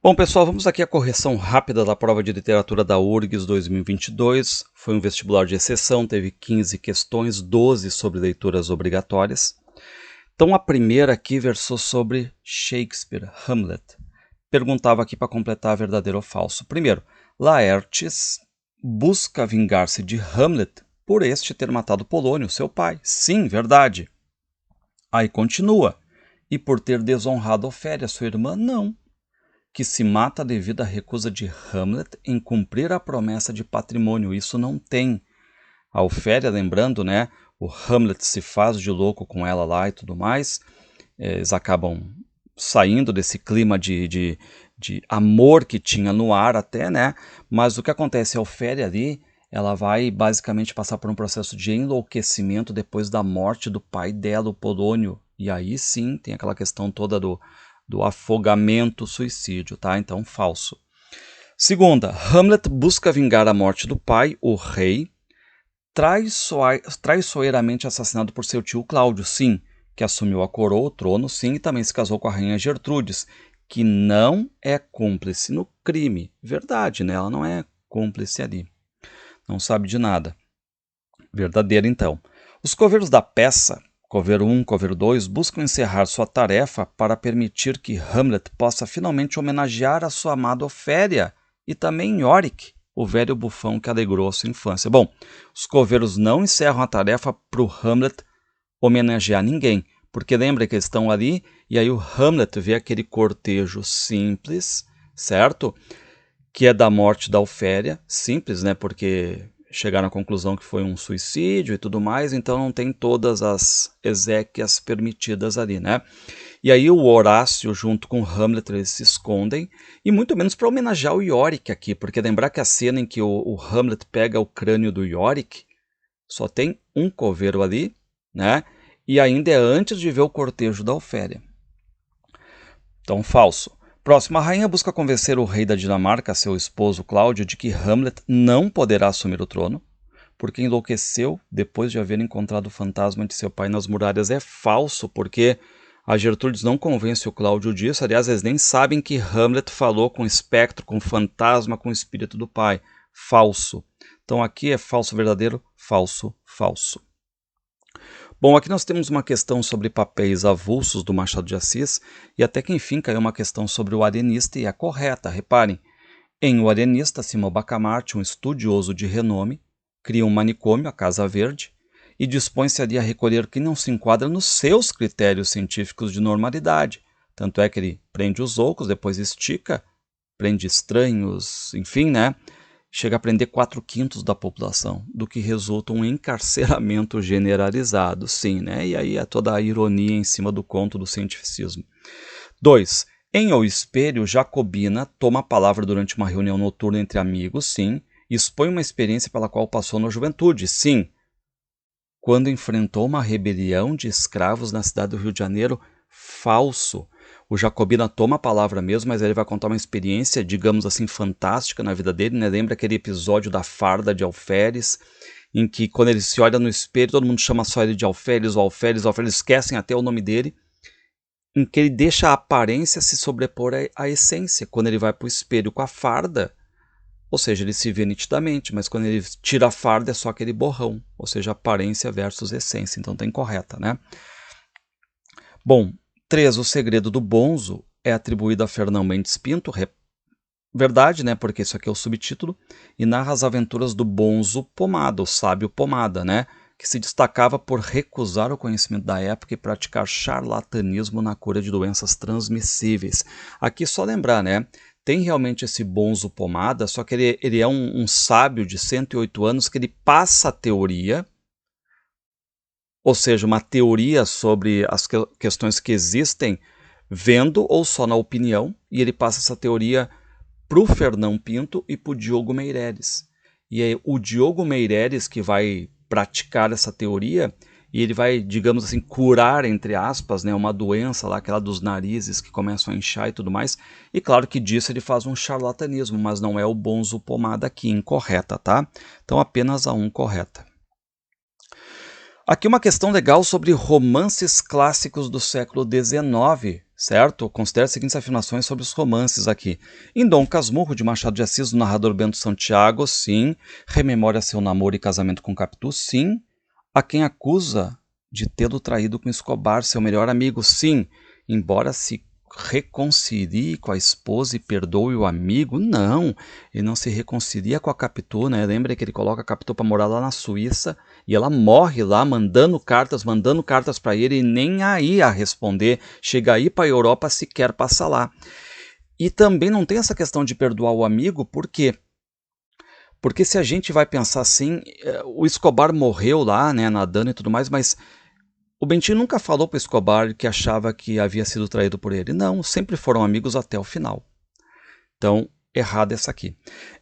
Bom, pessoal, vamos aqui à correção rápida da prova de literatura da URGS 2022. Foi um vestibular de exceção, teve 15 questões, 12 sobre leituras obrigatórias. Então a primeira aqui versou sobre Shakespeare, Hamlet. Perguntava aqui para completar verdadeiro ou falso. Primeiro, Laertes busca vingar-se de Hamlet por este ter matado Polônio, seu pai. Sim, verdade. Aí continua. E por ter desonrado Ofélia, sua irmã, não. Que se mata devido à recusa de Hamlet em cumprir a promessa de patrimônio. Isso não tem. A Ofélia, lembrando, né, o Hamlet se faz de louco com ela lá e tudo mais. Eles acabam saindo desse clima de amor que tinha no ar até, né? Mas o que acontece, a Ofélia ali, ela vai basicamente passar por um processo de enlouquecimento depois da morte do pai dela, o Polônio. E aí sim tem aquela questão toda do afogamento, suicídio, tá? Então, falso. Segunda, Hamlet busca vingar a morte do pai, o rei, traiçoeiramente assassinado por seu tio Cláudio, sim, que assumiu a coroa, o trono, sim, e também se casou com a rainha Gertrudes, que não é cúmplice no crime. Verdade, né? Ela não é cúmplice ali. Não sabe de nada. Verdadeiro, então. Os coveiros da peça, coveiro 1, coveiro 2, buscam encerrar sua tarefa para permitir que Hamlet possa finalmente homenagear a sua amada Ofélia e também Yorick, o velho bufão que alegrou a sua infância. Bom, os coveiros não encerram a tarefa para o Hamlet homenagear ninguém, porque lembra que eles estão ali e aí o Hamlet vê aquele cortejo simples, certo? Que é da morte da Ofélia, simples, né? Porque chegaram à conclusão que foi um suicídio e tudo mais, então não tem todas as exéquias permitidas ali, né? E aí o Horácio junto com Hamlet eles se escondem, e muito menos para homenagear o Yorick aqui, porque lembrar que a cena em que o Hamlet pega o crânio do Yorick, só tem um coveiro ali, né? E ainda é antes de ver o cortejo da Ofélia. Então, falso. Próximo, a rainha busca convencer o rei da Dinamarca, seu esposo Cláudio, de que Hamlet não poderá assumir o trono, porque enlouqueceu depois de haver encontrado o fantasma de seu pai nas muralhas. É falso, porque a Gertrudes não convence o Cláudio disso. Aliás, eles nem sabem que Hamlet falou com o espectro, com o fantasma, com o espírito do pai. Falso. Então aqui é falso verdadeiro, falso, falso. Bom, aqui nós temos uma questão sobre papéis avulsos do Machado de Assis, e até que enfim caiu uma questão sobre o alienista, e é correta. Reparem, em O Alienista, Simão Bacamarte, um estudioso de renome, cria um manicômio, a Casa Verde, e dispõe-se ali a recolher quem não se enquadra nos seus critérios científicos de normalidade. Tanto é que ele prende os loucos, depois estica, prende estranhos, enfim, né? Chega a prender 4/5 da população, do que resulta um encarceramento generalizado, sim, né? E aí é toda a ironia em cima do conto do cientificismo. 2. Em O Espelho, Jacobina toma a palavra durante uma reunião noturna entre amigos, sim, e expõe uma experiência pela qual passou na juventude, sim, quando enfrentou uma rebelião de escravos na cidade do Rio de Janeiro. Falso. O Jacobina toma a palavra mesmo, mas ele vai contar uma experiência, digamos assim, fantástica na vida dele, né? Lembra aquele episódio da farda de Alferes, em que quando ele se olha no espelho, todo mundo chama só ele de Alferes, esquecem até o nome dele, em que ele deixa a aparência se sobrepor à essência. Quando ele vai para o espelho com a farda, ou seja, ele se vê nitidamente, mas quando ele tira a farda é só aquele borrão, ou seja, aparência versus essência. Então tá incorreta, né? Bom, 3. O Segredo do Bonzo é atribuído a Fernão Mendes Pinto. Verdade, né? Porque isso aqui é o subtítulo. E narra as aventuras do Bonzo Pomada, o sábio Pomada, né? Que se destacava por recusar o conhecimento da época e praticar charlatanismo na cura de doenças transmissíveis. Aqui só lembrar, né? Tem realmente esse Bonzo Pomada, só que ele é um sábio de 108 anos que ele passa a teoria, ou seja, uma teoria sobre as questões que existem, vendo ou só na opinião, e ele passa essa teoria para o Fernão Pinto e para o Diogo Meireles. E é o Diogo Meireles que vai praticar essa teoria, e ele vai, digamos assim, curar, entre aspas, né, uma doença lá, aquela dos narizes que começam a inchar e tudo mais. E claro que disso ele faz um charlatanismo, mas não é o Bonzo Pomada aqui, incorreta, tá? Então apenas a 1 correta. Aqui uma questão legal sobre romances clássicos do século XIX, certo? Considere as seguintes afirmações sobre os romances aqui. Em Dom Casmurro, de Machado de Assis, o narrador Bento Santiago, sim. Rememora seu namoro e casamento com Capitu, sim. A quem acusa de tê-lo traído com Escobar, seu melhor amigo, sim. Embora se reconcilie com a esposa e perdoe o amigo, não. Ele não se reconcilia com a Capitu, né? Lembra que ele coloca a Capitu para morar lá na Suíça e ela morre lá mandando cartas para ele e nem aí a responder. Chega aí para a Europa, sequer passa lá. E também não tem essa questão de perdoar o amigo, por quê? Porque se a gente vai pensar assim, o Escobar morreu lá, né, nadando e tudo mais, mas o Bentinho nunca falou para o Escobar que achava que havia sido traído por ele. Não, sempre foram amigos até o final. Então, errada essa aqui.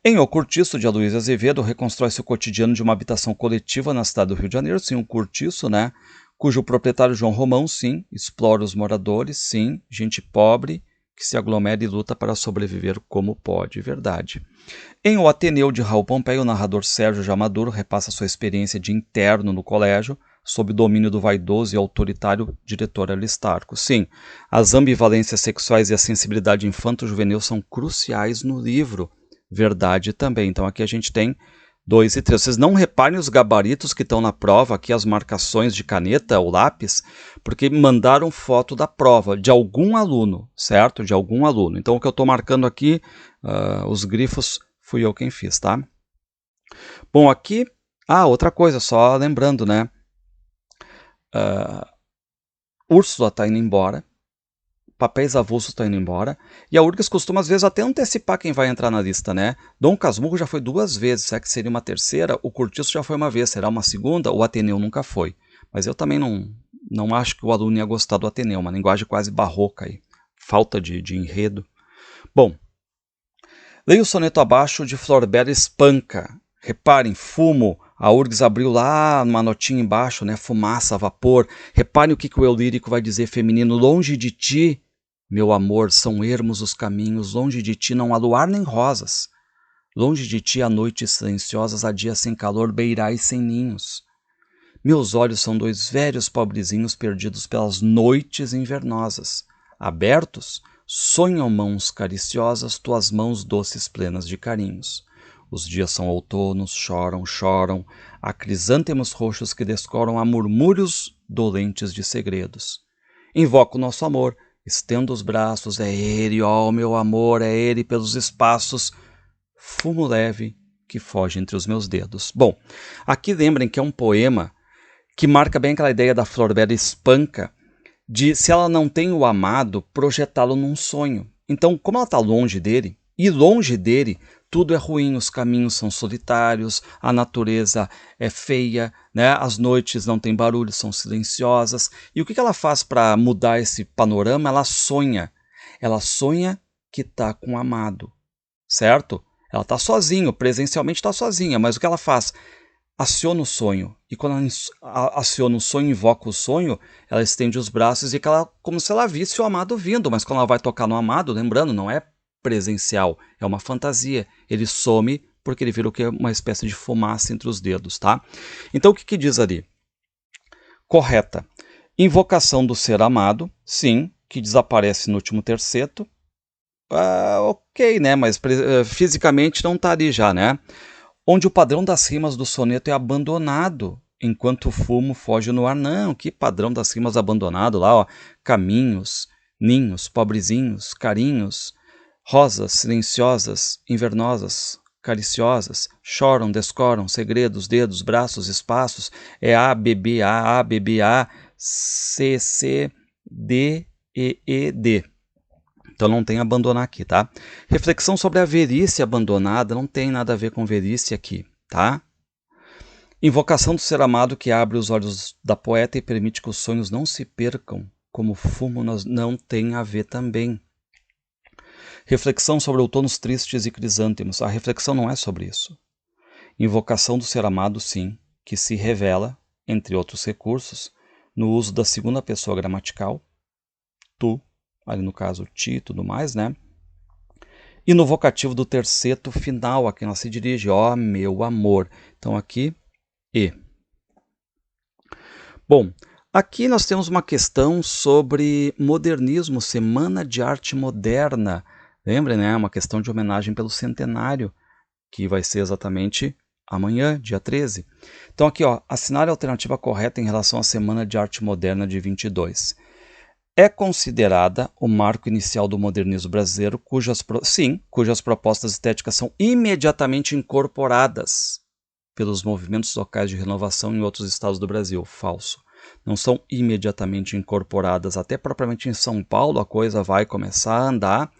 Em O Curtiço, de Aloysio Azevedo, reconstrói-se o cotidiano de uma habitação coletiva na cidade do Rio de Janeiro, sim, um cortiço, né? Cujo proprietário João Romão, sim, explora os moradores, sim, gente pobre que se aglomera e luta para sobreviver como pode, verdade. Em O Ateneu, de Raul Pompeia, o narrador Sérgio Jamaduro repassa sua experiência de interno no colégio, sob o domínio do vaidoso e autoritário diretor Aristarco. Sim, as ambivalências sexuais e a sensibilidade infanto-juvenil são cruciais no livro. Verdade também. Então aqui a gente tem 2 e 3. Vocês não reparem os gabaritos que estão na prova, aqui as marcações de caneta ou lápis, porque mandaram foto da prova de algum aluno, certo? De algum aluno. Então o que eu estou marcando aqui, os grifos, fui eu quem fiz, tá? Bom, aqui, outra coisa, só lembrando, né? Úrsula está indo embora, Papéis Avulsos está indo embora, e a URGS costuma às vezes até antecipar quem vai entrar na lista, né? Dom Casmurro já foi 2 vezes, será que seria uma terceira? O Curtiço já foi uma vez, será uma segunda? O Ateneu nunca foi. Mas eu também não acho que o aluno ia gostar do Ateneu, uma linguagem quase barroca aí, falta de enredo. Bom, leia o soneto abaixo de Florbela Espanca. Reparem, fumo, a URGS abriu lá uma notinha embaixo, né? Fumaça, vapor. Reparem o que o eu lírico vai dizer feminino. Longe de ti, meu amor, são ermos os caminhos. Longe de ti não há luar nem rosas. Longe de ti há noites silenciosas, há dias sem calor, beirais sem ninhos. Meus olhos são 2 velhos pobrezinhos perdidos pelas noites invernosas. Abertos, sonham mãos cariciosas, tuas mãos doces plenas de carinhos. Os dias são outonos, choram, choram, há crisântemos roxos que descoram a murmúrios dolentes de segredos. Invoco o nosso amor, estendo os braços, é ele, ó meu amor, é ele pelos espaços, fumo leve que foge entre os meus dedos. Bom, aqui lembrem que é um poema que marca bem aquela ideia da Florbela Espanca, de se ela não tem o amado, projetá-lo num sonho. Então, como ela está longe dele, e longe dele, tudo é ruim, os caminhos são solitários, a natureza é feia, né? As noites não têm barulho, são silenciosas. E o que ela faz para mudar esse panorama? Ela sonha. Ela sonha que está com o amado, certo? Ela está sozinha, presencialmente está sozinha, mas o que ela faz? Aciona o sonho. E quando ela aciona o sonho, invoca o sonho, ela estende os braços e como se ela visse o amado vindo. Mas quando ela vai tocar no amado, lembrando, não é presencial, é uma fantasia. Ele some porque ele vira o que é uma espécie de fumaça entre os dedos, tá? Então o que diz ali? Correta. Invocação do ser amado, sim, que desaparece no último terceto. Ok, né? Mas fisicamente não está ali já, né? Onde o padrão das rimas do soneto é abandonado, enquanto o fumo foge no ar. Não, que padrão das rimas abandonado lá, ó. Caminhos, ninhos, pobrezinhos, carinhos, rosas silenciosas, invernosas, cariciosas, choram, descoram, segredos, dedos, braços, espaços, é A, B, B, A, B, B, A, C, C, D, E, E, D. Então não tem abandonar aqui, tá? Reflexão sobre a velhice abandonada, não tem nada a ver com velhice aqui, tá? Invocação do ser amado que abre os olhos da poeta e permite que os sonhos não se percam, como fumo não tem a ver também. Reflexão sobre outonos tristes e crisântemos, a reflexão não é sobre isso. Invocação do ser amado, sim, que se revela, entre outros recursos, no uso da segunda pessoa gramatical, tu, ali no caso ti e tudo mais, né? E no vocativo do terceto final, a quem ela se dirige, ó meu amor. Então aqui, e. Bom, Aqui nós temos uma questão sobre modernismo, Semana de Arte Moderna. Lembra, né? Uma questão de homenagem pelo centenário, que vai ser exatamente amanhã, dia 13. Então aqui, ó, assinale a alternativa correta em relação à Semana de Arte Moderna de 22. É considerada o marco inicial do modernismo brasileiro, cujas propostas estéticas são imediatamente incorporadas pelos movimentos locais de renovação em outros estados do Brasil. Falso. Não são imediatamente incorporadas. Até propriamente em São Paulo a coisa vai começar a andar.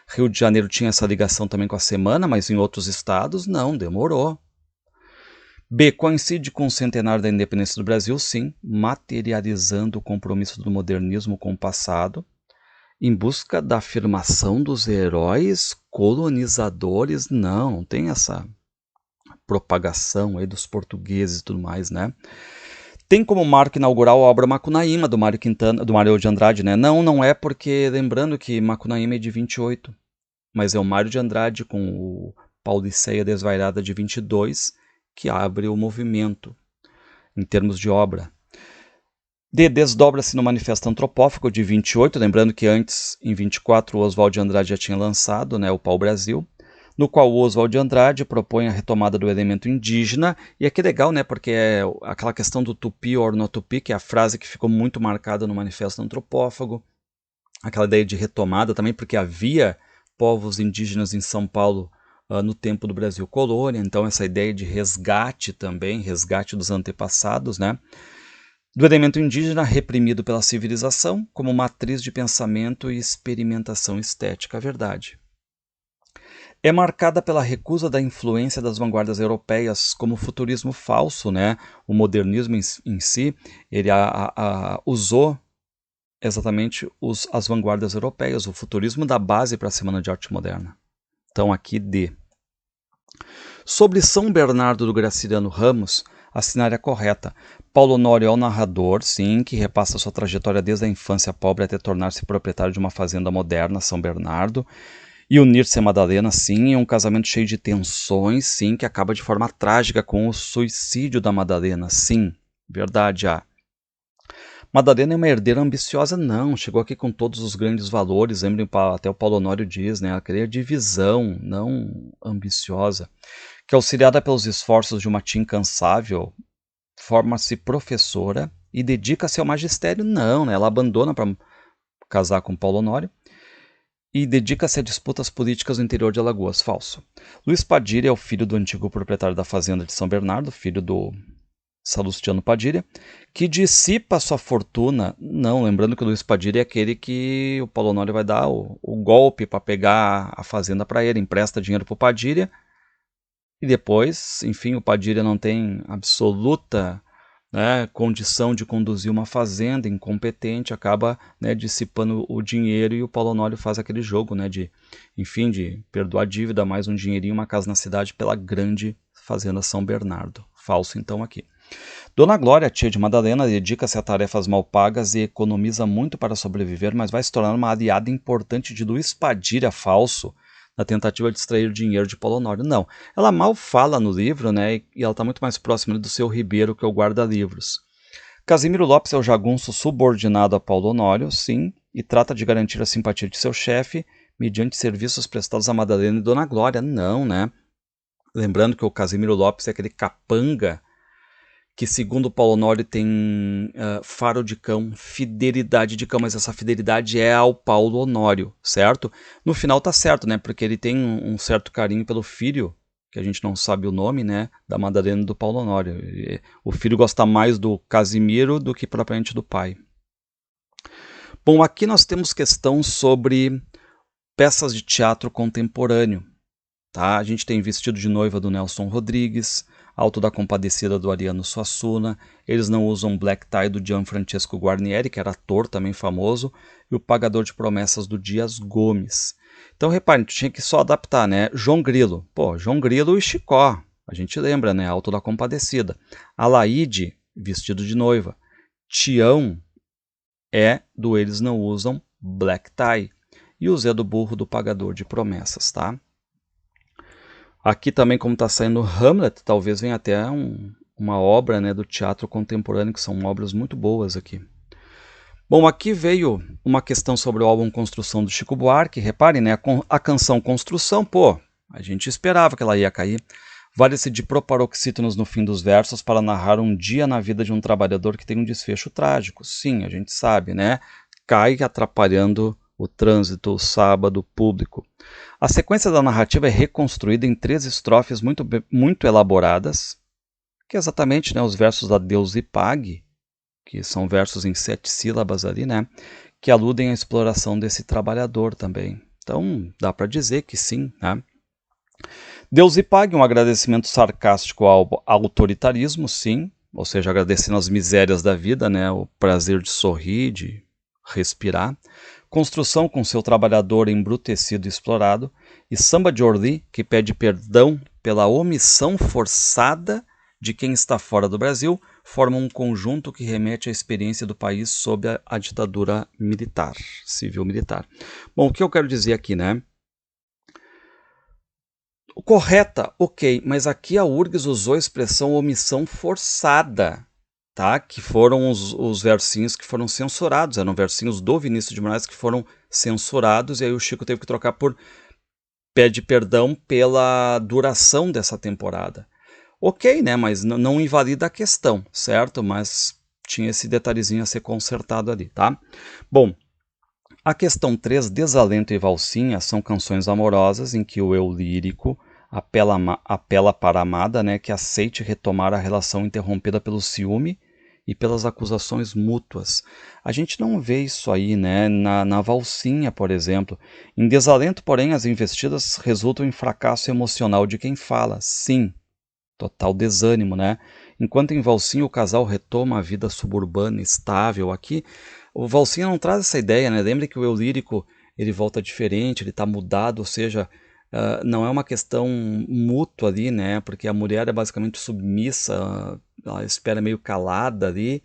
Rio de Janeiro tinha essa ligação também com a semana, mas em outros estados não, demorou. B. Coincide com o centenário da independência do Brasil? Sim, materializando o compromisso do modernismo com o passado, em busca da afirmação dos heróis colonizadores. Não tem essa propagação aí dos portugueses e tudo mais, né? Tem como marco inaugural a obra Macunaíma, do Mário de Andrade, né? Não é, porque, lembrando que Macunaíma é de 28, mas é o Mário de Andrade com o Pauliceia Desvairada de 22, que abre o movimento, em termos de obra. D. Desdobra-se no Manifesto Antropófago, de 28, lembrando que antes, em 24, o Oswald de Andrade já tinha lançado, né, o Pau-Brasil, no qual o Oswald de Andrade propõe a retomada do elemento indígena. E aqui é legal, né, porque é aquela questão do tupi or no tupi, que é a frase que ficou muito marcada no Manifesto Antropófago, aquela ideia de retomada também, porque havia povos indígenas em São Paulo no tempo do Brasil colônia, então essa ideia de resgate também, resgate dos antepassados, né? Do elemento indígena reprimido pela civilização como matriz de pensamento e experimentação estética. A verdade é marcada pela recusa da influência das vanguardas europeias como futurismo falso, né? O modernismo em si, ele usou exatamente as vanguardas europeias. O futurismo dá base para a Semana de Arte Moderna. Então aqui D. Sobre São Bernardo do Graciliano Ramos, assinale a correta. Paulo Honório é o narrador, sim, que repassa sua trajetória desde a infância pobre até tornar-se proprietário de uma fazenda moderna, São Bernardo. E unir-se a Madalena, sim, é um casamento cheio de tensões, sim, que acaba de forma trágica com o suicídio da Madalena, sim, verdade. Madalena é uma herdeira ambiciosa? Não, chegou aqui com todos os grandes valores, lembrem, até o Paulo Honório diz, né? Ela queria divisão, não ambiciosa. Que auxiliada pelos esforços de uma tia incansável, forma-se professora e dedica-se ao magistério? Não, né? Ela abandona para casar com Paulo Honório e dedica-se a disputas políticas no interior de Alagoas. Falso. Luiz Padilha é o filho do antigo proprietário da fazenda de São Bernardo, filho do Salustiano Padilha, que dissipa sua fortuna. Não, lembrando que o Luiz Padilha é aquele que o Paulo Honório vai dar o golpe para pegar a fazenda para ele, empresta dinheiro para o Padilha, e depois, enfim, o Padilha não tem absoluta, né, condição de conduzir uma fazenda, incompetente, acaba, né, dissipando o dinheiro, e o Paulo Honório faz aquele jogo, né, de perdoar a dívida, mais um dinheirinho, uma casa na cidade pela grande fazenda São Bernardo. Falso então aqui. Dona Glória, tia de Madalena, dedica-se a tarefas mal pagas e economiza muito para sobreviver, mas vai se tornar uma aliada importante de Luiz Padilha. Falso, na tentativa de extrair dinheiro de Paulo Honório. Não, ela mal fala no livro, né, e ela está muito mais próxima do seu Ribeiro, que é o guarda-livros. Casimiro Lopes é o jagunço subordinado a Paulo Honório, sim, e trata de garantir a simpatia de seu chefe mediante serviços prestados a Madalena e Dona Glória. Não, né? Lembrando que o Casimiro Lopes é aquele capanga que, segundo Paulo Honório, tem faro de cão, fidelidade de cão, mas essa fidelidade é ao Paulo Honório, certo? No final tá certo, né? Porque ele tem um certo carinho pelo filho, que a gente não sabe o nome, né? Da Madalena e do Paulo Honório. O filho gosta mais do Casimiro do que propriamente do pai. Bom, aqui nós temos questão sobre peças de teatro contemporâneo. Tá? A gente tem Vestido de Noiva do Nelson Rodrigues, Alto da Compadecida do Ariano Suassuna, Eles Não Usam Black Tie do Gianfrancesco Guarnieri, que era ator também famoso, e O Pagador de Promessas do Dias Gomes. Então reparem, tu tinha que só adaptar, né? João Grilo, João Grilo e Chicó, a gente lembra, né? Alto da Compadecida. Alaide, Vestido de Noiva. Tião é do Eles Não Usam Black Tie. E o Zé do Burro do Pagador de Promessas, tá? Aqui também, como está saindo Hamlet, talvez venha até uma obra, né, do teatro contemporâneo, que são obras muito boas aqui. Bom, aqui veio uma questão sobre o álbum Construção do Chico Buarque. Reparem, né, a canção Construção, pô, a gente esperava que ela ia cair. Vale-se de proparoxítonos no fim dos versos para narrar um dia na vida de um trabalhador que tem um desfecho trágico. Sim, a gente sabe, né? Cai atrapalhando o trânsito, o sábado, o público. A sequência da narrativa é reconstruída em 3 estrofes muito elaboradas, que é exatamente, né, os versos da Deus e Pague, que são versos em 7 sílabas ali, né, que aludem à exploração desse trabalhador também. Então, dá para dizer que sim, né? Deus e pague, um agradecimento sarcástico ao autoritarismo, sim, ou seja, agradecendo as misérias da vida, né, o prazer de sorrir, de respirar. Construção com seu trabalhador embrutecido e explorado. E Samba de Orly, que pede perdão pela omissão forçada de quem está fora do Brasil, formam um conjunto que remete à experiência do país sob a ditadura militar, civil-militar. Bom, o que eu quero dizer aqui, né? Correta, ok, mas aqui a URGS usou a expressão omissão forçada, tá? Que foram os versinhos que foram censurados, eram versinhos do Vinícius de Moraes que foram censurados, e aí o Chico teve que trocar por pede perdão pela duração dessa temporada. Ok, né? Mas não invalida a questão, certo? Mas tinha esse detalhezinho a ser consertado ali, tá? Bom, a questão 3, Desalento e Valsinha, são canções amorosas em que o eu lírico apela para a amada, né, que aceite retomar a relação interrompida pelo ciúme e pelas acusações mútuas. A gente não vê isso aí, né, na Valsinha, por exemplo. Em Desalento, porém, as investidas resultam em fracasso emocional de quem fala. Sim, total desânimo, né? Enquanto em Valsinha o casal retoma a vida suburbana estável, aqui o Valsinha não traz essa ideia, né? Lembre que o eu lírico ele volta diferente, ele está mudado, ou seja, não é uma questão mútua ali, né? Porque a mulher é basicamente submissa, ela espera meio calada ali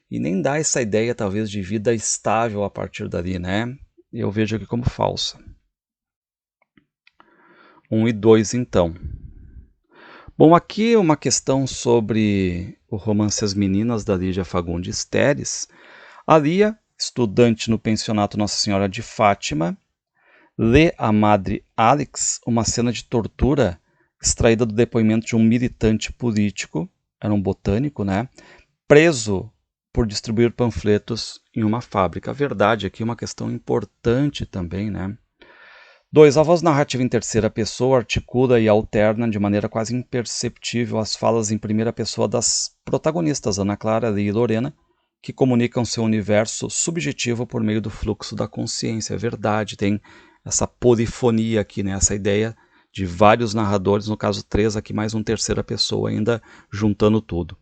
e nem dá essa ideia talvez de vida estável a partir dali, né? Eu vejo aqui como falsa. 1 e 2 então. Bom, aqui uma questão sobre o romance As Meninas, da Lígia Fagundes Teres. A Lia, estudante no pensionato Nossa Senhora de Fátima, lê a Madre Alex uma cena de tortura extraída do depoimento de um militante político, era um botânico, né, preso por distribuir panfletos em uma fábrica. A verdade aqui é uma questão importante também, né? 2. A voz narrativa em terceira pessoa articula e alterna de maneira quase imperceptível as falas em primeira pessoa das protagonistas, Ana Clara, Lia e Lorena, que comunicam seu universo subjetivo por meio do fluxo da consciência. É verdade, tem essa polifonia aqui, né? Essa ideia de vários narradores, no caso 3, aqui mais um terceira pessoa ainda juntando tudo.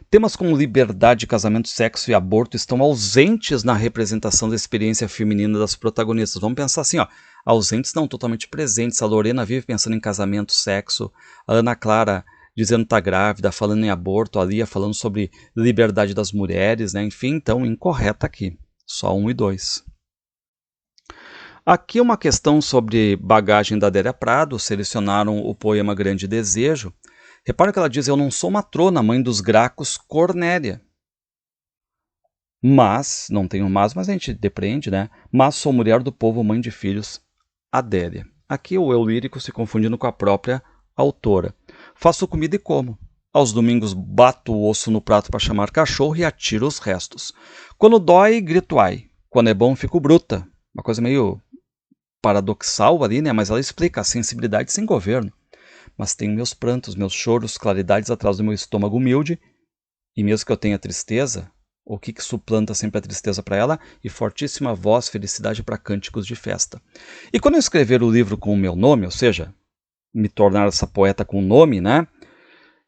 Temas como liberdade, casamento, sexo e aborto estão ausentes na representação da experiência feminina das protagonistas. Vamos pensar assim, ó, ausentes não, totalmente presentes. A Lorena vive pensando em casamento, sexo, a Ana Clara dizendo que está grávida, falando em aborto, a Lia falando sobre liberdade das mulheres, né? Enfim, então, incorreta aqui. Só 1 e 2. Aqui uma questão sobre bagagem da Adélia Prado, selecionaram o poema Grande Desejo. Repara que ela diz, eu não sou matrona, mãe dos Gracos, Cornélia. Mas, não tenho mas a gente depreende, né? Mas sou mulher do povo, mãe de filhos, Adélia. Aqui o eu lírico se confundindo com a própria autora. Faço comida e como. Aos domingos bato o osso no prato para chamar cachorro e atiro os restos. Quando dói, grito ai. Quando é bom, fico bruta. Uma coisa meio paradoxal ali, né? Mas ela explica a sensibilidade sem governo. Mas tenho meus prantos, meus choros, claridades atrás do meu estômago humilde, e mesmo que eu tenha tristeza, o que suplanta sempre a tristeza para ela? E fortíssima voz, felicidade para cânticos de festa. E quando eu escrever o livro com o meu nome, ou seja, me tornar essa poeta com nome, né?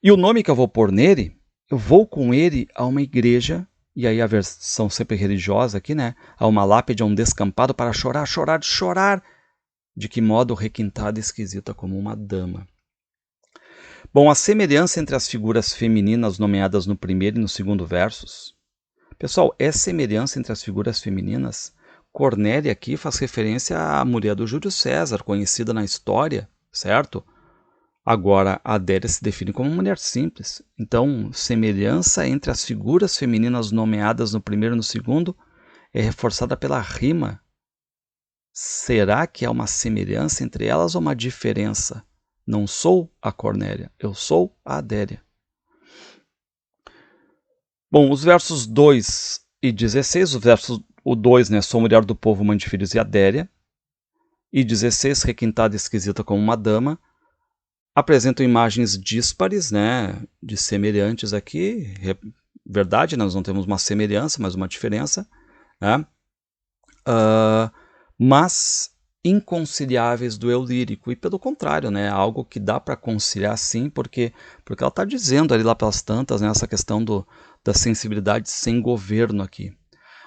E o nome que eu vou pôr nele, eu vou com ele a uma igreja, e aí a versão sempre religiosa aqui, né? A uma lápide, a um descampado para chorar, chorar, chorar. De que modo requintada e esquisita como uma dama. Bom, a semelhança entre as figuras femininas nomeadas no primeiro e no segundo versos. Pessoal, é semelhança entre as figuras femininas? Cornélia aqui faz referência à mulher do Júlio César, conhecida na história, certo? Agora, a Adélia se define como uma mulher simples. Então, semelhança entre as figuras femininas nomeadas no primeiro e no segundo é reforçada pela rima. Será que há uma semelhança entre elas ou uma diferença? Não sou a Cornélia, eu sou a Adélia. Bom, os versos 2 e 16, o 2, né, sou mulher do povo, mãe de filhos e Adélia, e 16, requintada e esquisita como uma dama, apresentam imagens díspares, né, de semelhantes aqui, verdade, nós não temos uma semelhança, mas uma diferença, né, mas inconciliáveis do eu lírico, e pelo contrário, né, algo que dá para conciliar sim, porque ela está dizendo ali lá pelas tantas, né, essa questão da sensibilidade sem governo aqui.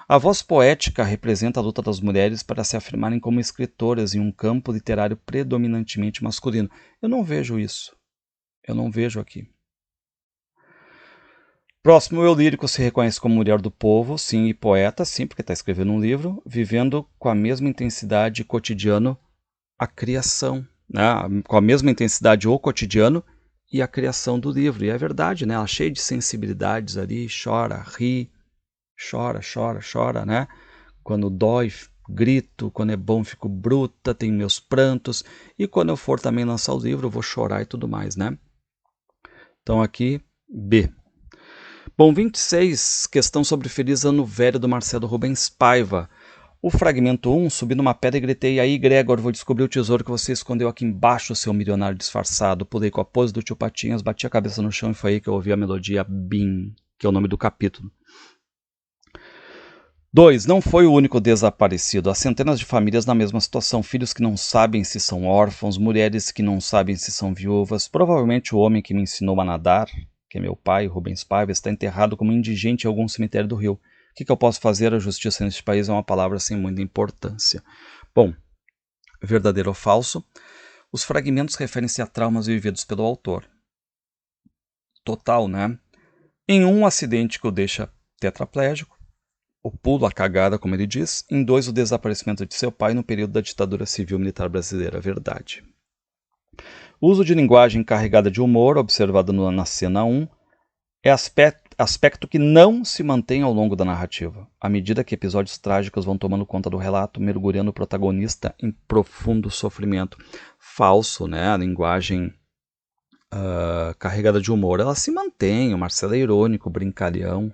A voz poética representa a luta das mulheres para se afirmarem como escritoras em um campo literário predominantemente masculino. Eu não vejo isso. Eu não vejo aqui. Próximo, o eu lírico se reconhece como mulher do povo, sim, e poeta, sim, porque está escrevendo um livro, vivendo com a mesma intensidade cotidiano a criação, né? Com a mesma intensidade o cotidiano e a criação do livro. E é verdade, né? Ela é cheia de sensibilidades ali, chora, ri, chora, né? Quando dói, grito, quando é bom, fico bruta, tenho meus prantos, e quando eu for também lançar o livro, eu vou chorar e tudo mais, né? Então aqui, B. Bom, 26, questão sobre Feliz Ano Velho do Marcelo Rubens Paiva. O fragmento 1, subi numa pedra e gritei, aí Gregor, vou descobrir o tesouro que você escondeu aqui embaixo, seu milionário disfarçado. Pulei com a pose do tio Patinhas, bati a cabeça no chão e foi aí que eu ouvi a melodia Bim, que é o nome do capítulo. 2. Não foi o único desaparecido. Há centenas de famílias na mesma situação. Filhos que não sabem se são órfãos, mulheres que não sabem se são viúvas. Provavelmente o homem que me ensinou a nadar, que é meu pai, Rubens Paiva, está enterrado como indigente em algum cemitério do Rio. O que eu posso fazer? A justiça neste país é uma palavra sem muita importância. Bom, verdadeiro ou falso? Os fragmentos referem-se a traumas vividos pelo autor. Total, né? Em um, acidente que o deixa tetraplégico. O pulo, a cagada, como ele diz. Em 2, o desaparecimento de seu pai no período da ditadura civil-militar brasileira. Verdade. O uso de linguagem carregada de humor, observado na cena 1, é aspecto que não se mantém ao longo da narrativa, à medida que episódios trágicos vão tomando conta do relato, mergulhando o protagonista em profundo sofrimento. Falso, né? A linguagem carregada de humor, ela se mantém. O Marcelo é irônico, brincalhão.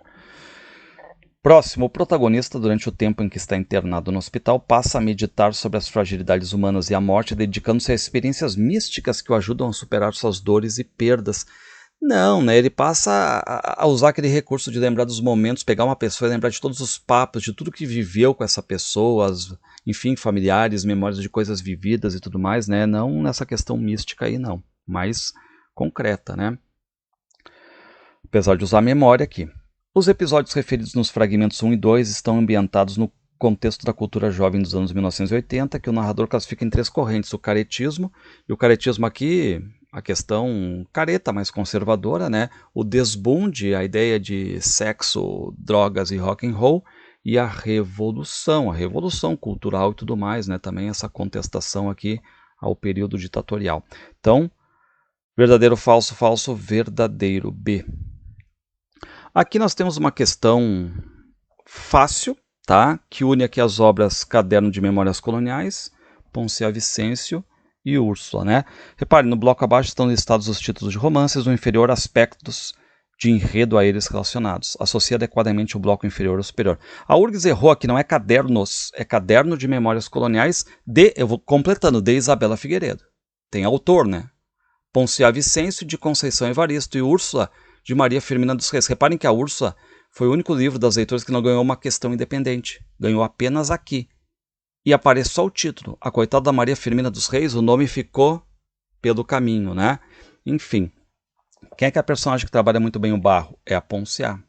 Próximo, o protagonista, durante o tempo em que está internado no hospital, passa a meditar sobre as fragilidades humanas e a morte, dedicando-se a experiências místicas que o ajudam a superar suas dores e perdas. Não, né? Ele passa a usar aquele recurso de lembrar dos momentos, pegar uma pessoa e lembrar de todos os papos, de tudo que viveu com essa pessoa, enfim, familiares, memórias de coisas vividas e tudo mais, né? Não nessa questão mística aí, não, mas concreta, né? Apesar de usar a memória aqui. Os episódios referidos nos fragmentos 1 e 2 estão ambientados no contexto da cultura jovem dos anos 1980, que o narrador classifica em 3 correntes, o caretismo, e o caretismo aqui, a questão careta mais conservadora, né? O desbunde, a ideia de sexo, drogas e rock and roll, e a revolução cultural e tudo mais, né? Também essa contestação aqui ao período ditatorial. Então, verdadeiro, falso, verdadeiro, B. Aqui nós temos uma questão fácil, tá? Que une aqui as obras Caderno de Memórias Coloniais, Poncia Vicêncio e Úrsula, né? Repare, no bloco abaixo estão listados os títulos de romances, no inferior aspectos de enredo a eles relacionados. Associe adequadamente o bloco inferior ao superior. A URGS errou aqui, não é cadernos, é Caderno de Memórias Coloniais eu vou completando, de Isabela Figueiredo. Tem autor, né? Poncia Vicêncio, de Conceição Evaristo, e Úrsula, de Maria Firmina dos Reis. Reparem que a Úrsula foi o único livro das leitoras que não ganhou uma questão independente. Ganhou apenas aqui. E aparece só o título. A coitada da Maria Firmina dos Reis, o nome ficou pelo caminho, né? Enfim. Quem é que é a personagem que trabalha muito bem o barro? É a Poncia.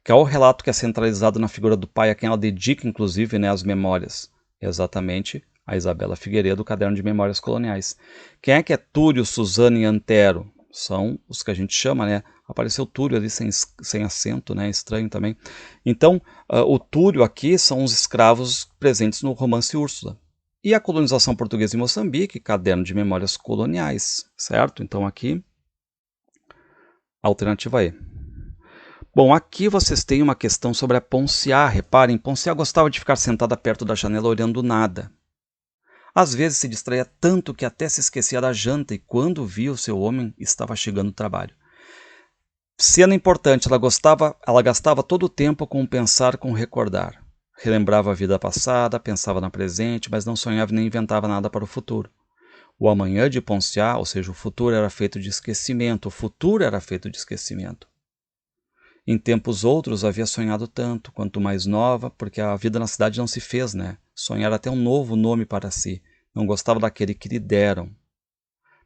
Que é o relato que é centralizado na figura do pai, a quem ela dedica, inclusive, né, as memórias. Exatamente a Isabela Figueiredo, Caderno de Memórias Coloniais. Quem é que é Túlio, Suzana e Antero? São os que a gente chama, né? Apareceu Túlio ali sem acento, né? Estranho também. Então, o Túlio aqui são os escravos presentes no romance Úrsula. E a colonização portuguesa em Moçambique, caderno de memórias coloniais, certo? Então aqui, alternativa E. Bom, aqui vocês têm uma questão sobre a Ponciá. Reparem, Ponciá gostava de ficar sentada perto da janela olhando nada. Às vezes se distraía tanto que até se esquecia da janta e quando via o seu homem estava chegando do trabalho. Cena importante, ela gastava todo o tempo com pensar, com recordar. Relembrava a vida passada, pensava na presente, mas não sonhava nem inventava nada para o futuro. O amanhã de Ponciá, ou seja, o futuro era feito de esquecimento, o futuro era feito de esquecimento. Em tempos outros havia sonhado tanto, quanto mais nova, porque a vida na cidade não se fez, né? Sonhar até um novo nome para si. Não gostava daquele que lhe deram.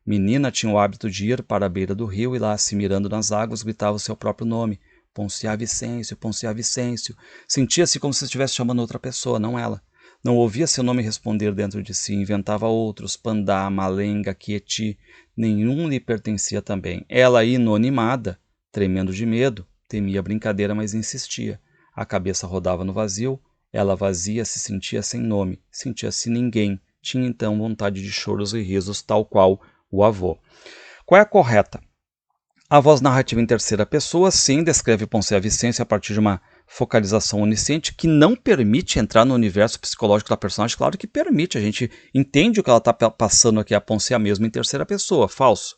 Menina tinha o hábito de ir para a beira do rio e lá, se mirando nas águas, gritava o seu próprio nome. Ponciá Vicêncio, Ponciá Vicêncio. Sentia-se como se estivesse chamando outra pessoa, não ela. Não ouvia seu nome responder dentro de si, inventava outros, Pandá, Malenga, Quieti. Nenhum lhe pertencia também. Ela, inanimada, tremendo de medo, temia a brincadeira, mas insistia. A cabeça rodava no vazio, ela vazia se sentia sem nome, sentia-se ninguém. Tinha então vontade de choros e risos, tal qual o avô. Qual é a correta? A voz narrativa em terceira pessoa, sim, descreve Ponciá Vicêncio a partir de uma focalização onisciente que não permite entrar no universo psicológico da personagem. Claro que permite, a gente entende o que ela está passando aqui, a Ponciá mesmo em terceira pessoa. Falso.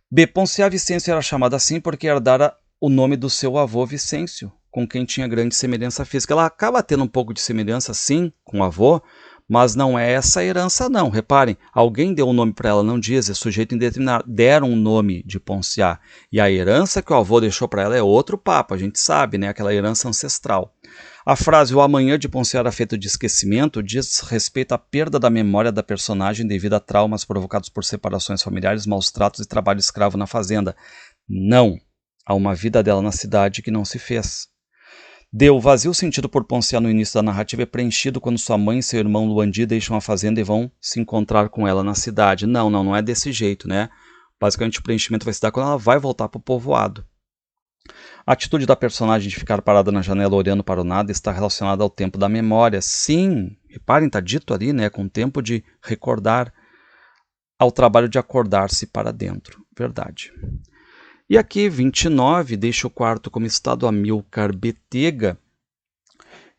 B. Ponciá Vicêncio era chamada assim porque herdara o nome do seu avô Vicêncio, com quem tinha grande semelhança física. Ela acaba tendo um pouco de semelhança, sim, com o avô, mas não é essa herança, não. Reparem, alguém deu um nome para ela, não diz, é sujeito indeterminado. Deram um nome de Ponciá. E a herança que o avô deixou para ela é outro papo, a gente sabe, né? Aquela herança ancestral. A frase "o amanhã de Ponciá era feito de esquecimento" diz respeito à perda da memória da personagem devido a traumas provocados por separações familiares, maus tratos e trabalho escravo na fazenda. Não. Há uma vida dela na cidade que não se fez. O vazio sentido por Ponciá no início da narrativa é preenchido quando sua mãe e seu irmão Luandi deixam a fazenda e vão se encontrar com ela na cidade. Não é desse jeito, né? Basicamente o preenchimento vai se dar quando ela vai voltar para o povoado. A atitude da personagem de ficar parada na janela olhando para o nada está relacionada ao tempo da memória. Sim, reparem, está dito ali, né? Com o tempo de recordar, ao trabalho de acordar-se para dentro. Verdade. E aqui, 29, deixa o quarto como estado, Amilcar Betega.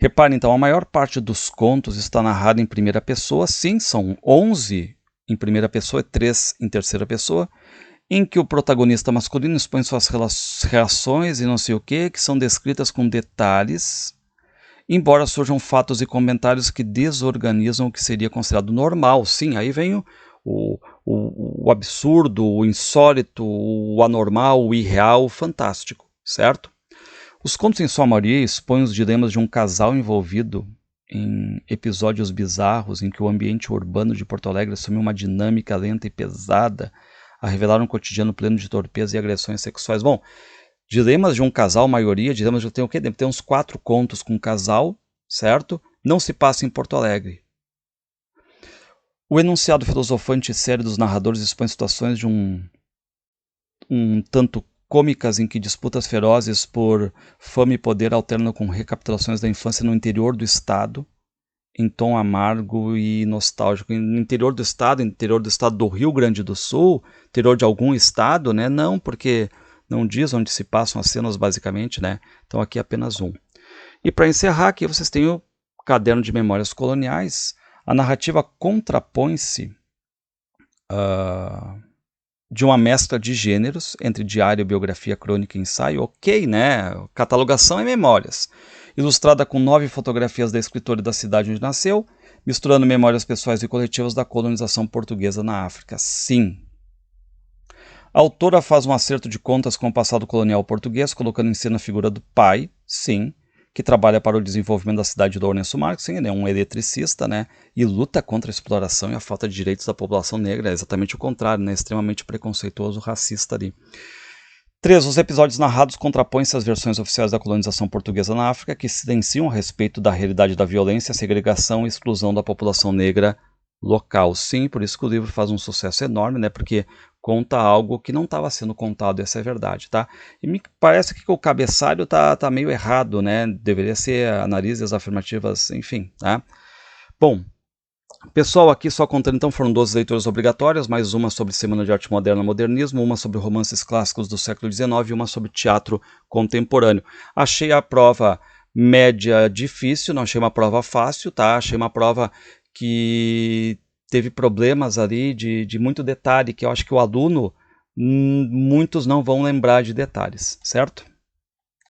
Reparem, então, a maior parte dos contos está narrada em primeira pessoa. Sim, são 11 em primeira pessoa e 3 em terceira pessoa, em que o protagonista masculino expõe suas reações e não sei o que são descritas com detalhes, embora surjam fatos e comentários que desorganizam o que seria considerado normal. Sim, aí vem o absurdo, o insólito, o anormal, o irreal, o fantástico, certo? Os contos, em sua maioria, expõem os dilemas de um casal envolvido em episódios bizarros em que o ambiente urbano de Porto Alegre assumiu uma dinâmica lenta e pesada, a revelar um cotidiano pleno de torpeza e agressões sexuais. Bom, dilemas de um casal, maioria, dilemas de tem o quê? Deve ter uns 4 contos com um casal, certo? Não se passa em Porto Alegre. O enunciado filosofante e sério dos narradores expõe situações de um tanto cômicas em que disputas ferozes por fama e poder alternam com recapitulações da infância no interior do estado, em tom amargo e nostálgico. No interior do estado do Rio Grande do Sul, interior de algum estado, né? Não, porque não diz onde se passam as cenas basicamente, né? Então aqui é apenas um. E para encerrar aqui vocês têm o caderno de memórias coloniais. A narrativa contrapõe-se de uma mescla de gêneros, entre diário, biografia, crônica e ensaio. Ok, né? Catalogação e memórias. Ilustrada com 9 fotografias da escritora da cidade onde nasceu, misturando memórias pessoais e coletivas da colonização portuguesa na África. Sim. A autora faz um acerto de contas com o passado colonial português, colocando em cena a figura do pai, sim, que trabalha para o desenvolvimento da cidade do Ernesto Marques, sim, ele é um eletricista, né, e luta contra a exploração e a falta de direitos da população negra, é exatamente o contrário, né, extremamente preconceituoso, racista ali. 3. Os episódios narrados contrapõem-se às versões oficiais da colonização portuguesa na África, que silenciam a respeito da realidade da violência, segregação e exclusão da população negra local. Sim, por isso que o livro faz um sucesso enorme, né, porque conta algo que não estava sendo contado, essa é a verdade, tá? E me parece que o cabeçalho tá meio errado, né? Deveria ser análises afirmativas, enfim, tá? Bom, Pessoal, aqui só contando, então, foram 12 leituras obrigatórias, mais uma sobre Semana de Arte Moderna e Modernismo, uma sobre romances clássicos do século XIX e uma sobre teatro contemporâneo. Achei a prova média difícil, não achei uma prova fácil, tá? Achei uma prova que teve problemas ali de muito detalhe, que eu acho que o aluno, muitos não vão lembrar de detalhes, certo?